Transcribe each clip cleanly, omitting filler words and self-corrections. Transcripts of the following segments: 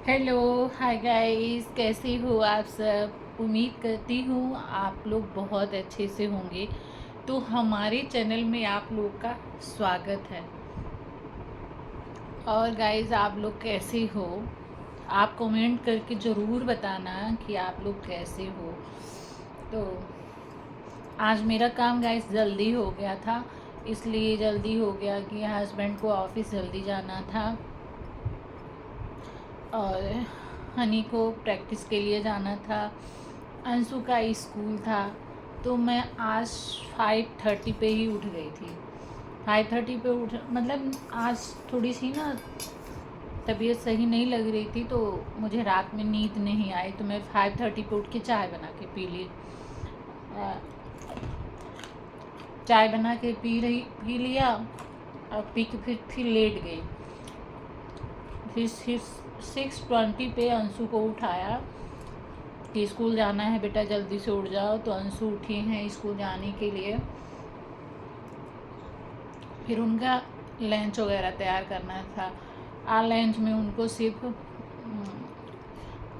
Hello, hi guys, कैसे हो आप सब। उम्मीद करती हूँ आप लोग बहुत अच्छे से होंगे। तो हमारे चैनल में आप लोग का स्वागत है। और गाइस, आप लोग कैसे हो? आप कमेंट करके ज़रूर बताना कि आप लोग कैसे हो। तो आज मेरा काम गाइस जल्दी हो गया था, इसलिए जल्दी हो गया कि हस्बैंड को ऑफिस जल्दी जाना था और हनी को प्रैक्टिस के लिए जाना था। अंशु का स्कूल था, तो मैं आज 5:30 पे ही उठ गई थी। 5:30 पे उठ मतलब आज थोड़ी सी ना तबीयत सही नहीं लग रही थी, तो मुझे रात में नींद नहीं आई, तो मैं 5:30 पे उठ के चाय बना के पी ली। चाय बना के पी लिया और पी के फिर लेट गई। फिर 6:20 पे अंशु को उठाया कि स्कूल जाना है बेटा, जल्दी से उठ जाओ। तो अंशु उठी हैं स्कूल जाने के लिए। फिर उनका लंच वगैरह तैयार करना था। लंच में उनको सिर्फ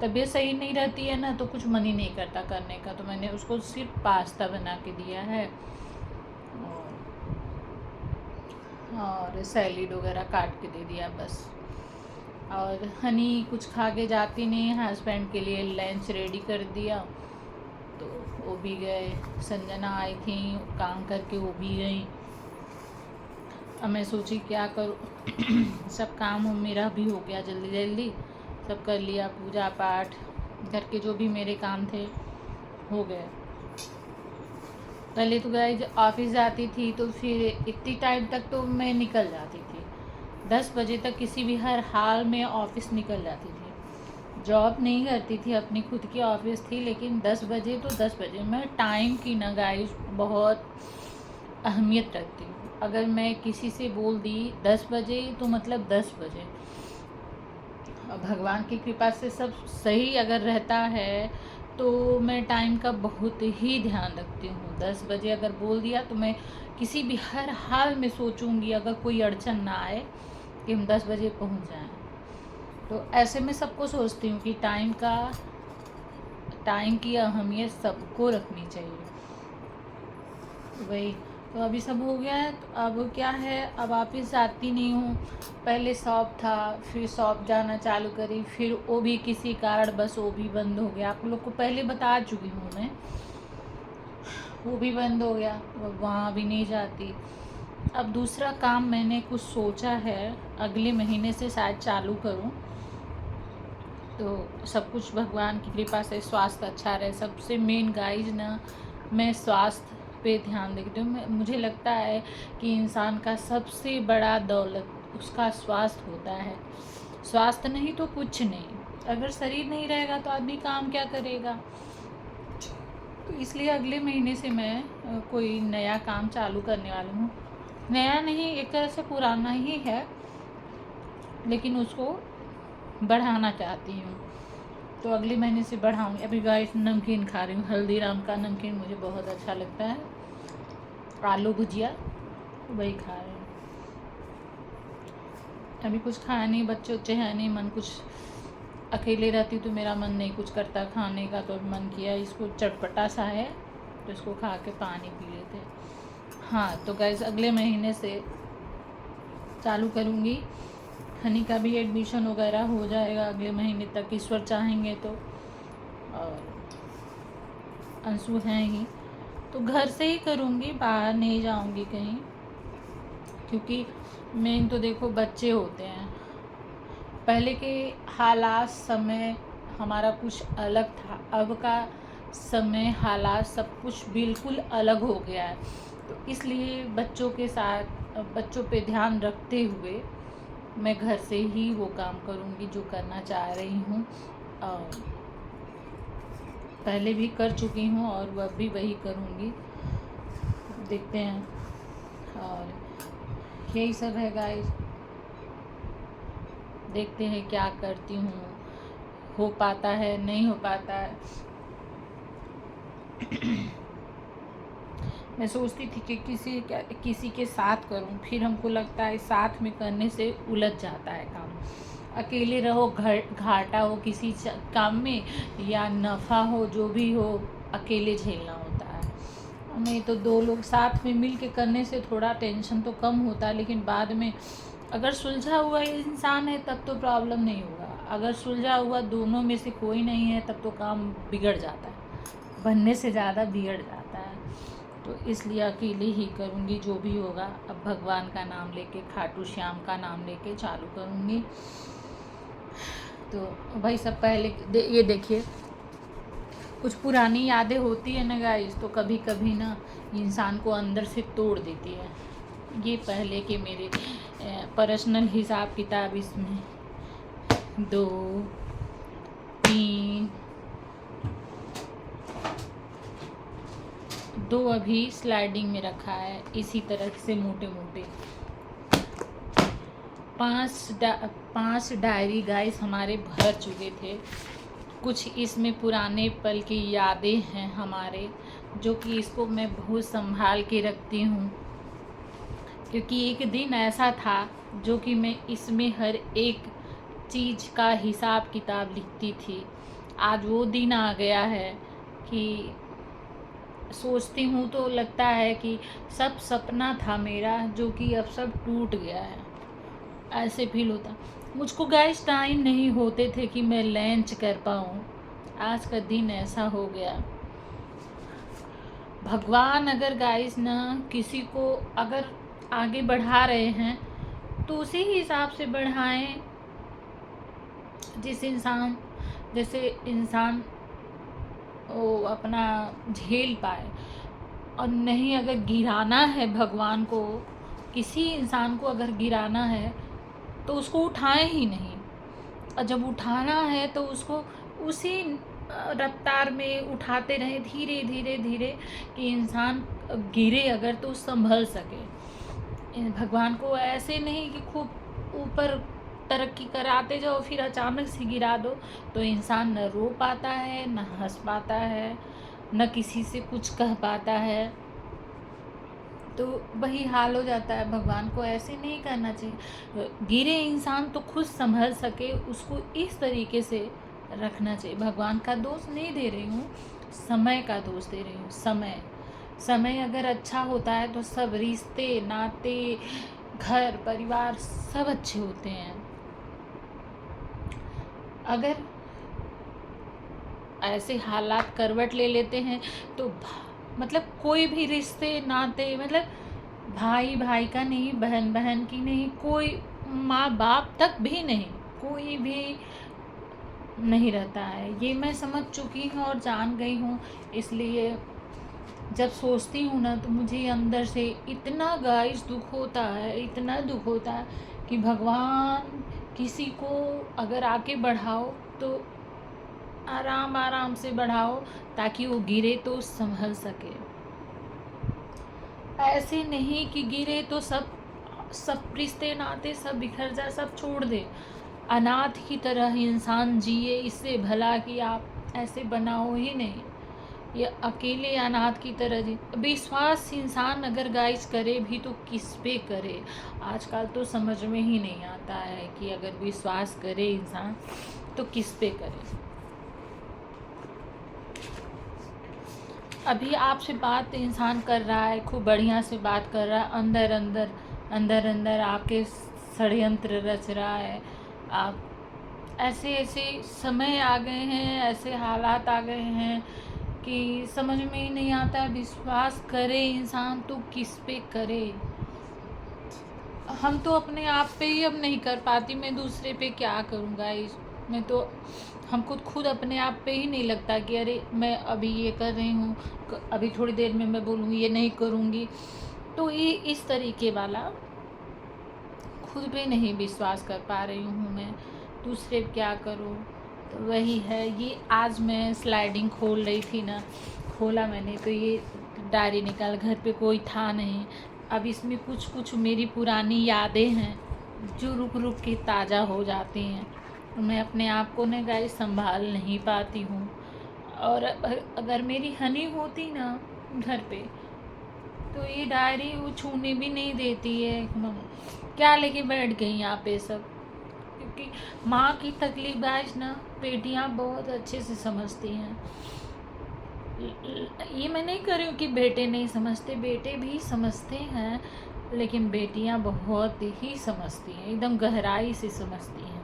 तबीयत सही नहीं रहती है ना, तो कुछ मन ही नहीं करता करने का, तो मैंने उसको सिर्फ पास्ता बना के दिया है और सैलेड वगैरह काट के दे दिया बस। और हनी कुछ खा के जाती नहीं है, हस्बैंड के लिए लंच रेडी कर दिया, तो वो भी गए। संजना आई थी काम करके, वो भी गई। अब मैं सोची क्या करूँ सब काम मेरा भी हो गया, जल्दी जल्दी सब कर लिया, पूजा पाठ घर के जो भी मेरे काम थे हो गए। पहले तो गाइस ऑफिस जाती थी तो फिर इतनी टाइम तक तो मैं निकल जाती थी, 10 बजे तक किसी भी हर हाल में ऑफिस निकल जाती थी। जॉब नहीं करती थी, अपनी खुद की ऑफिस थी, लेकिन 10 बजे तो 10 बजे मैं टाइम की ना गाइस बहुत अहमियत रखती हूँ। अगर मैं किसी से बोल दी 10 बजे तो मतलब 10 बजे। भगवान की कृपा से सब सही अगर रहता है तो मैं टाइम का बहुत ही ध्यान रखती हूँ। 10 बजे अगर बोल दिया तो मैं किसी भी हर हाल में सोचूंगी, अगर कोई अड़चन ना आए, कि हम 10 बजे पहुँच जाएं। तो ऐसे में सबको सोचती हूँ कि टाइम की अहमियत सबको रखनी चाहिए। वही तो अभी सब हो गया है। तो अब क्या है, अब वापस जाती नहीं हूँ। पहले शॉप था, फिर शॉप जाना चालू करी, फिर वो भी किसी कारण बस वो भी बंद हो गया। आप लोग को पहले बता चुकी हूँ मैं, वो भी बंद हो गया, अब वहाँ भी नहीं जाती। अब दूसरा काम मैंने कुछ सोचा है, अगले महीने से शायद चालू करूँ, तो सब कुछ भगवान की कृपा से स्वास्थ्य अच्छा रहे। सबसे मेन गाइज ना, मैं स्वास्थ्य पे ध्यान देती हूँ। मुझे लगता है कि इंसान का सबसे बड़ा दौलत उसका स्वास्थ्य होता है। स्वास्थ्य नहीं तो कुछ नहीं। अगर शरीर नहीं रहेगा तो आदमी काम क्या करेगा। तो इसलिए अगले महीने से मैं कोई नया काम चालू करने वाली हूँ। नया नहीं, एक तरह से पुराना ही है, लेकिन उसको बढ़ाना चाहती हूँ। तो अगले महीने से बढ़ाऊँगी। अभी गाइस नमकीन खा रही हूँ, हल्दीराम का नमकीन मुझे बहुत अच्छा लगता है, आलू भुजिया, वही खा रही हूँ। अभी कुछ खाया नहीं, बच्चे उच्चे हैं नहीं, मन कुछ अकेले रहती तो मेरा मन नहीं कुछ करता खाने का, तो मन किया इसको चटपटा सा है तो इसको खा के पानी पी लेते। हाँ तो गाइस अगले महीने से चालू करूँगी। हनी का भी एडमिशन वगैरह हो जाएगा अगले महीने तक, ईश्वर चाहेंगे तो। और अंशु हैं ही, तो घर से ही करूँगी, बाहर नहीं जाऊँगी कहीं, क्योंकि मेन तो देखो बच्चे होते हैं। पहले के हालात समय हमारा कुछ अलग था, अब का समय हालात सब कुछ बिल्कुल अलग हो गया है। तो इसलिए बच्चों के साथ बच्चों पे ध्यान रखते हुए मैं घर से ही वो काम करूँगी जो करना चाह रही हूँ, और पहले भी कर चुकी हूँ और वह भी वही करूँगी। देखते हैं, और यही सब है गाइस। देखते हैं क्या करती हूँ, हो पाता है नहीं हो पाता है। मैं सोचती थी कि किसी के साथ करूं, फिर हमको लगता है साथ में करने से उलझ जाता है काम। अकेले रहो, घाटा हो किसी काम में या नफ़ा हो, जो भी हो अकेले झेलना होता है। नहीं तो दो लोग साथ में मिल के करने से थोड़ा टेंशन तो कम होता है, लेकिन बाद में अगर सुलझा हुआ इंसान है तब तो प्रॉब्लम नहीं होगा। अगर सुलझा हुआ दोनों में से कोई नहीं है तब तो काम बिगड़ जाता है, बनने से ज़्यादा बिगड़ जाता है। तो इसलिए अकेले ही करूँगी जो भी होगा। अब भगवान का नाम लेके, खाटू श्याम का नाम लेके चालू करूँगी। तो भाई सब पहले ये देखिए, कुछ पुरानी यादें होती है ना गाइस, तो कभी कभी ना इंसान को अंदर से तोड़ देती है। ये पहले के मेरे पर्सनल हिसाब किताब, इसमें 2 3 2 अभी स्लाइडिंग में रखा है, इसी तरह से मोटे मोटे 5 डायरी गाइस हमारे भर चुके थे। कुछ इसमें पुराने पल की यादें हैं हमारे, जो कि इसको मैं बहुत संभाल के रखती हूँ, क्योंकि एक दिन ऐसा था जो कि मैं इसमें हर एक चीज़ का हिसाब किताब लिखती थी। आज वो दिन आ गया है कि सोचती हूँ तो लगता है कि सब सपना था मेरा, जो कि अब सब टूट गया है, ऐसे फील होता। मुझको गाइस टाइम नहीं होते थे कि मैं लंच कर पाऊँ, आज का दिन ऐसा हो गया। भगवान अगर गाइस ना किसी को अगर आगे बढ़ा रहे हैं तो उसी हिसाब से बढ़ाएं जैसे इंसान वो अपना झेल पाए। और नहीं, अगर गिराना है भगवान को, किसी इंसान को अगर गिराना है तो उसको उठाएं ही नहीं, और जब उठाना है तो उसको उसी रफ्तार में उठाते रहें, धीरे धीरे धीरे, कि इंसान गिरे अगर तो संभल सके। भगवान को ऐसे नहीं कि खूब ऊपर तरक्की कराते जाओ फिर अचानक से गिरा दो, तो इंसान न रो पाता है, न हंस पाता है, न किसी से कुछ कह पाता है, तो वही हाल हो जाता है। भगवान को ऐसे नहीं करना चाहिए। गिरे इंसान तो खुद संभल सके, उसको इस तरीके से रखना चाहिए। भगवान का दोष नहीं दे रही हूँ, समय का दोष दे रही हूँ। समय अगर अच्छा होता है तो सब रिश्ते नाते, घर परिवार सब अच्छे होते हैं। अगर ऐसे हालात करवट ले लेते हैं तो मतलब कोई भी रिश्ते नाते, मतलब भाई भाई का नहीं, बहन बहन की नहीं, कोई माँ बाप तक भी नहीं, कोई भी नहीं रहता है। ये मैं समझ चुकी हूँ और जान गई हूँ। इसलिए जब सोचती हूँ ना तो मुझे अंदर से इतना गाइस दुख होता है, इतना दुख होता है कि भगवान किसी को अगर आके बढ़ाओ तो आराम आराम से बढ़ाओ, ताकि वो गिरे तो संभल सके। ऐसे नहीं कि गिरे तो सब रिश्ते नाते सब बिखर जाए, सब छोड़ दे। अनाथ की तरह इंसान जिए, इससे भला कि आप ऐसे बनाओ ही नहीं। ये अकेले अनाथ की तरह जी। विश्वास इंसान अगर गाइस करे भी तो किस पे करे, आजकल तो समझ में ही नहीं आता है कि अगर विश्वास करे इंसान तो किस पे करे। अभी आपसे बात इंसान कर रहा है, खूब बढ़िया से बात कर रहा है, अंदर अंदर आपके षड्यंत्र रच रहा है। आप ऐसे समय आ गए हैं, ऐसे हालात आ गए हैं कि समझ में ही नहीं आता विश्वास करे इंसान तो किस पे करे। हम तो अपने आप पे ही अब नहीं कर पाती, मैं दूसरे पे क्या करूँगा। मैं तो हमको खुद अपने आप पे ही नहीं लगता कि अरे मैं अभी ये कर रही हूँ, अभी थोड़ी देर में मैं बोलूँगी ये नहीं करूँगी, तो ये इस तरीके वाला खुद पे नहीं विश्वास कर पा रही हूँ मैं, दूसरे क्या करूँ। तो वही है। ये आज मैं स्लाइडिंग खोल रही थी ना, खोला मैंने तो ये डायरी निकाल, घर पे कोई था नहीं। अब इसमें कुछ मेरी पुरानी यादें हैं जो रुक रुक के ताज़ा हो जाती हैं। मैं अपने आप को ना गाइस संभाल नहीं पाती हूँ। और अगर मेरी हनी होती ना घर पे तो ये डायरी वो छूने भी नहीं देती है। क्या लेके बैठ गई यहाँ पे सब, क्योंकि माँ की तकलीफ गाइस ना बेटियाँ बहुत अच्छे से समझती हैं। ये मैं नहीं कर रही हूँ कि बेटे नहीं समझते, बेटे भी समझते हैं, लेकिन बेटियाँ बहुत ही समझती हैं, एकदम गहराई से समझती हैं।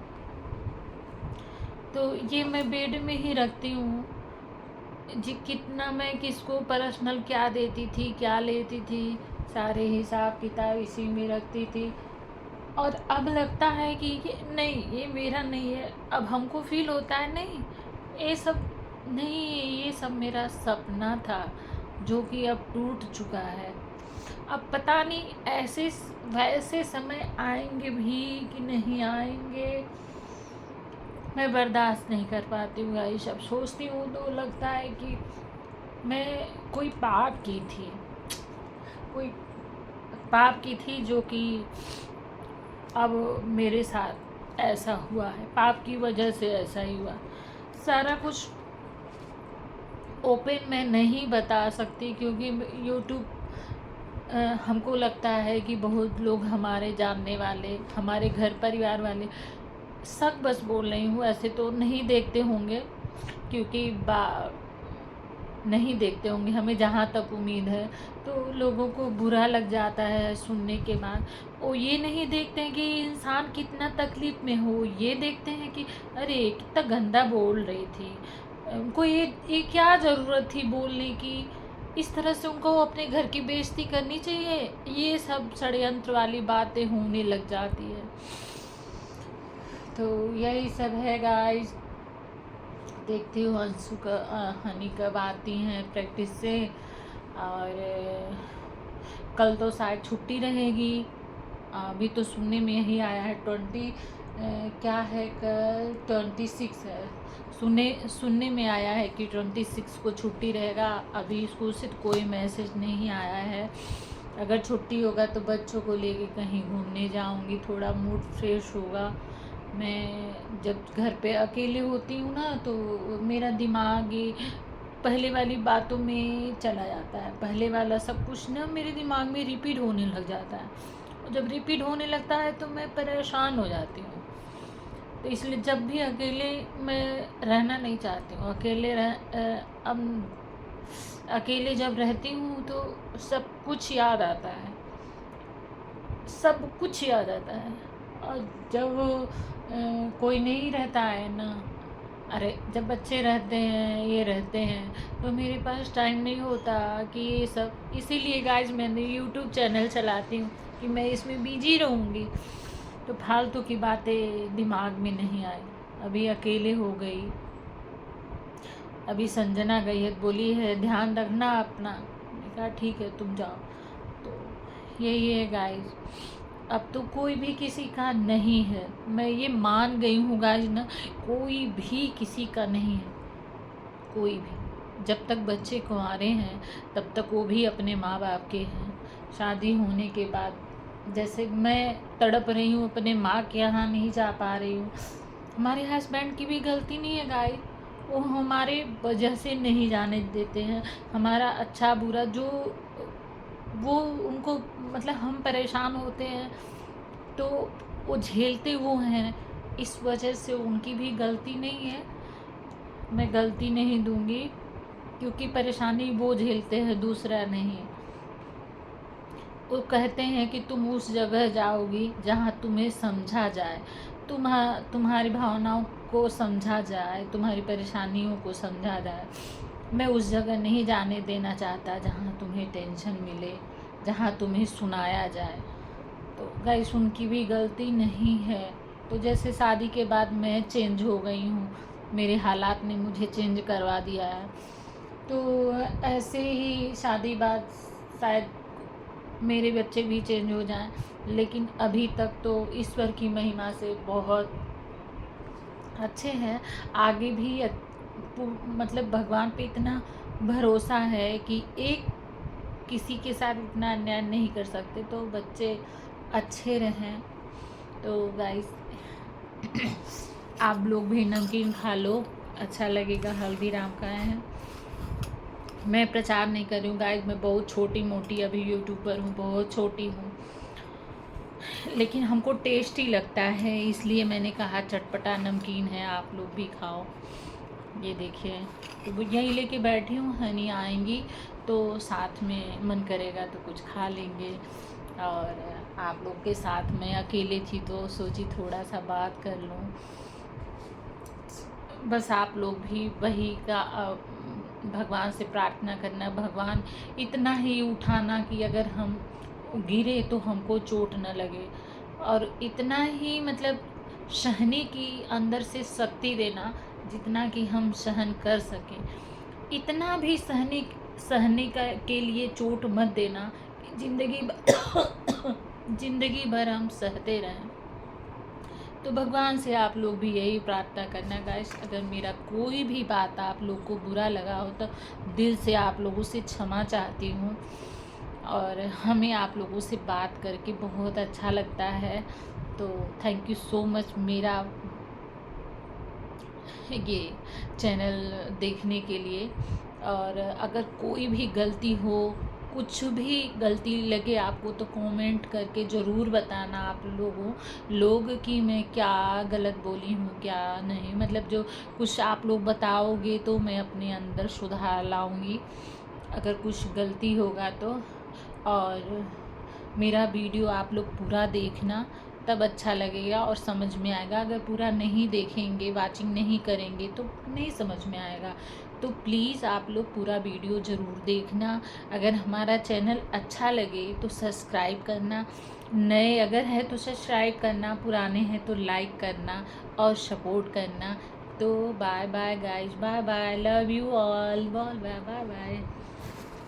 तो ये मैं बेड में ही रखती हूँ जी। कितना मैं किसको पर्सनल क्या देती थी, क्या लेती थी, सारे हिसाब किताब इसी में रखती थी। और अब लगता है कि नहीं, ये मेरा नहीं है। अब हमको फील होता है नहीं, ये सब नहीं, ये सब मेरा सपना था जो कि अब टूट चुका है। अब पता नहीं ऐसे वैसे समय आएंगे भी कि नहीं आएंगे, मैं बर्दाश्त नहीं कर पाती हूँ गाइस। अब सोचती हूँ तो लगता है कि मैं कोई पाप की थी, कोई पाप की थी जो कि अब मेरे साथ ऐसा हुआ है, पाप की वजह से ऐसा ही हुआ। सारा कुछ ओपन मैं नहीं बता सकती क्योंकि यूट्यूब हमको लगता है कि बहुत लोग हमारे जानने वाले, हमारे घर परिवार वाले, सच बस बोल रही हूँ, ऐसे तो नहीं देखते होंगे क्योंकि नहीं देखते होंगे, हमें जहाँ तक उम्मीद है। तो लोगों को बुरा लग जाता है सुनने के बाद। वो ये नहीं देखते हैं कि इंसान कितना तकलीफ़ में हो, ये देखते हैं कि अरे कितना गंदा बोल रही थी, उनको ये क्या ज़रूरत थी बोलने की, इस तरह से उनको अपने घर की बेइज्जती करनी चाहिए। ये सब षड्यंत्र वाली बातें होने लग जाती है। तो यही सब है गाइस। देखती हूँ अंशु का हनी कब आती हैं प्रैक्टिस से, और कल तो शायद छुट्टी रहेगी। अभी तो सुनने में यही आया है क्या है, कल 26 है। सुनने में आया है कि 26 को छुट्टी रहेगा। अभी स्कूल से कोई मैसेज नहीं आया है। अगर छुट्टी होगा तो बच्चों को लेके कहीं घूमने जाऊंगी, थोड़ा मूड फ्रेश होगा। मैं जब घर पे अकेले होती हूँ ना तो मेरा दिमाग ये पहले वाली बातों में चला जाता है, पहले वाला सब कुछ ना मेरे दिमाग में रिपीट होने लग जाता है। और जब रिपीट होने लगता है तो मैं परेशान हो जाती हूँ। तो इसलिए जब भी अकेले मैं रहना नहीं चाहती हूँ। अब अकेले जब रहती हूँ तो सब कुछ याद आता है, सब कुछ याद आता है। और जब कोई नहीं रहता है ना, अरे जब बच्चे रहते हैं, ये रहते हैं, तो मेरे पास टाइम नहीं होता कि ये सब। इसीलिए गाइस मैंने यूट्यूब चैनल चलाती हूँ कि मैं इसमें बिजी रहूँगी, तो फालतू की बातें दिमाग में नहीं आई। अभी अकेले हो गई, अभी संजना गई है, बोली है ध्यान रखना अपना। मैंने कहा ठीक है तुम जाओ। तो यही है गाइस। अब तो कोई भी किसी का नहीं है, मैं ये मान गई हूँ गाइस ना, कोई भी किसी का नहीं है, कोई भी। जब तक बच्चे कुंवारे हैं तब तक वो भी अपने माँ बाप के हैं। शादी होने के बाद जैसे मैं तड़प रही हूँ, अपने माँ के यहाँ नहीं जा पा रही हूँ, हमारे हस्बैंड की भी गलती नहीं है गाइस। वो हमारे वजह से नहीं जाने देते हैं, हमारा अच्छा बुरा जो वो उनको मतलब हम परेशान होते हैं तो वो झेलते वो हैं, इस वजह से उनकी भी गलती नहीं है। मैं गलती नहीं दूंगी क्योंकि परेशानी वो झेलते हैं, दूसरा नहीं। वो कहते हैं कि तुम उस जगह जाओगी जहाँ तुम्हें समझा जाए, तुम्हारी भावनाओं को समझा जाए, तुम्हारी परेशानियों को समझा जाए। मैं उस जगह नहीं जाने देना चाहता जहाँ तुम्हें टेंशन मिले, जहाँ तुम्हें सुनाया जाए। तो गाइस उनकी भी गलती नहीं है। तो जैसे शादी के बाद मैं चेंज हो गई हूँ, मेरे हालात ने मुझे चेंज करवा दिया है, तो ऐसे ही शादी बाद शायद मेरे बच्चे भी चेंज हो जाएं। लेकिन अभी तक तो ईश्वर की महिमा से बहुत अच्छे हैं। आगे भी मतलब भगवान पे इतना भरोसा है कि एक किसी के साथ इतना अन्याय नहीं कर सकते, तो बच्चे अच्छे रहें। तो गाइस आप लोग भी नमकीन खा लो, अच्छा लगेगा। हल्दीराम का है, मैं प्रचार नहीं कर रही हूँ गाइस, मैं बहुत छोटी मोटी अभी यूट्यूबर हूँ, बहुत छोटी हूँ। लेकिन हमको टेस्टी लगता है, इसलिए मैंने कहा चटपटा नमकीन है, आप लोग भी खाओ। ये देखिए, तो वो यहीं लेके बैठी हूँ, हनी आएंगी तो साथ में मन करेगा तो कुछ खा लेंगे। और आप लोग के साथ मैं अकेले थी तो सोची थोड़ा सा बात कर लूँ। बस आप लोग भी वही का भगवान से प्रार्थना करना, भगवान इतना ही उठाना कि अगर हम गिरे तो हमको चोट न लगे, और इतना ही मतलब सहने की अंदर से शक्ति देना जितना कि हम सहन कर सकें। इतना भी सहने का के लिए चोट मत देना कि जिंदगी भर हम सहते रहें। तो भगवान से आप लोग भी यही प्रार्थना करना गाइस। अगर मेरा कोई भी बात आप लोग को बुरा लगा हो तो दिल से आप लोगों से क्षमा चाहती हूँ। और हमें आप लोगों से बात करके बहुत अच्छा लगता है, तो थैंक यू सो मच मेरा ये चैनल देखने के लिए। और अगर कोई भी गलती हो, कुछ भी गलती लगे आपको, तो कमेंट करके ज़रूर बताना आप लोग कि मैं क्या गलत बोली हूँ क्या नहीं। मतलब जो कुछ आप लोग बताओगे तो मैं अपने अंदर सुधार लाऊंगी अगर कुछ गलती होगा तो। और मेरा वीडियो आप लोग पूरा देखना, तब अच्छा लगेगा और समझ में आएगा। अगर पूरा नहीं देखेंगे, वाचिंग नहीं करेंगे तो नहीं समझ में आएगा। तो प्लीज़ आप लोग पूरा वीडियो ज़रूर देखना। अगर हमारा चैनल अच्छा लगे तो सब्सक्राइब करना, नए अगर है तो सब्सक्राइब करना, पुराने हैं तो लाइक करना और सपोर्ट करना। तो bye bye guys, bye bye, love you all, bye bye bye.